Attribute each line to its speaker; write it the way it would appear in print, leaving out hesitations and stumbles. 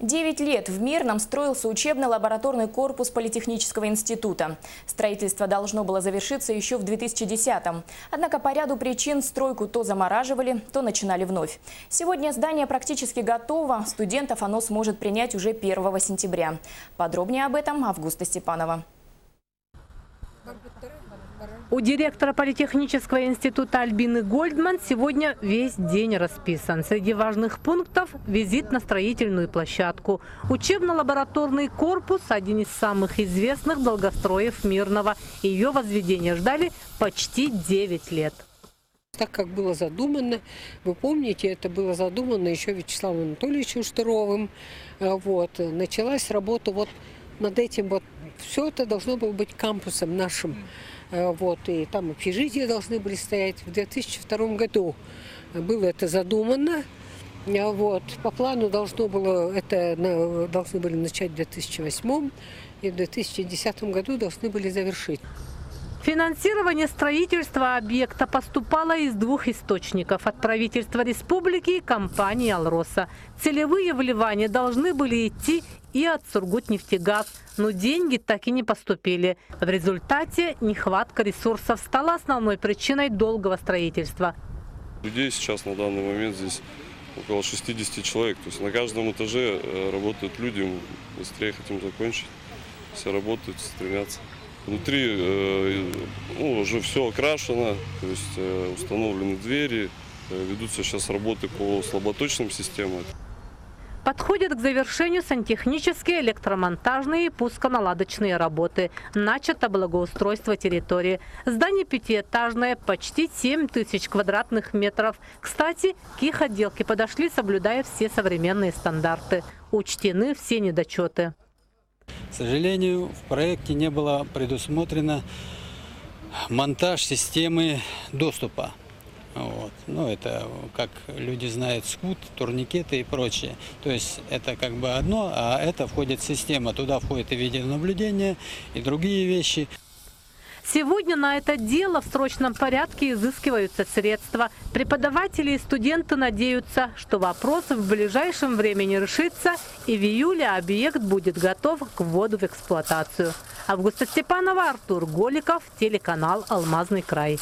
Speaker 1: 9 лет в Мирном строился учебно-лабораторный корпус Политехнического института. Строительство должно было завершиться еще в 2010-м. Однако по ряду причин стройку то замораживали, то начинали вновь. Сегодня здание практически готово. Студентов оно сможет принять уже 1 сентября. Подробнее об этом Августа Степанова.
Speaker 2: У директора Политехнического института Альбины Гольдман сегодня весь день расписан. Среди важных пунктов – визит на строительную площадку. Учебно-лабораторный корпус – один из самых известных долгостроев Мирного. Ее возведение ждали почти 9 лет.
Speaker 3: Так как было задумано, вы помните, это было задумано еще Вячеславом Анатольевичем Штыровым. Началась работа над этим. Все это должно было быть кампусом нашим. И там общежития должны были стоять. В 2002 году было это задумано. По плану должны были начать в 2008 и в 2010 году должны были завершить.
Speaker 2: Финансирование строительства объекта поступало из двух источников – от правительства республики и компании «Алроса». Целевые вливания должны были идти и от «Сургутнефтегаз», но деньги так и не поступили. В результате нехватка ресурсов стала основной причиной долгого строительства.
Speaker 4: Людей сейчас на данный момент здесь около 60 человек. То есть на каждом этаже работают люди, быстрее хотим закончить. Все работают, стремятся. Внутри уже все окрашено, то есть установлены двери, ведутся сейчас работы по слаботочным системам.
Speaker 2: Подходят к завершению сантехнические, электромонтажные и пусконаладочные работы. Начато благоустройство территории. Здание пятиэтажное, почти 7000 квадратных метров. Кстати, к их отделке подошли, соблюдая все современные стандарты. Учтены все недочеты.
Speaker 5: К сожалению, в проекте не было предусмотрено монтаж системы доступа. Это, как люди знают, скут, турникеты и прочее. То есть это как бы одно, а это входит в систему. Туда входит и видеонаблюдение, и другие вещи.
Speaker 2: Сегодня на это дело в срочном порядке изыскиваются средства. Преподаватели и студенты надеются, что вопрос в ближайшем времени решится, и в июле объект будет готов к вводу в эксплуатацию. Августа Степанова, Артур Голиков, телеканал «Алмазный край».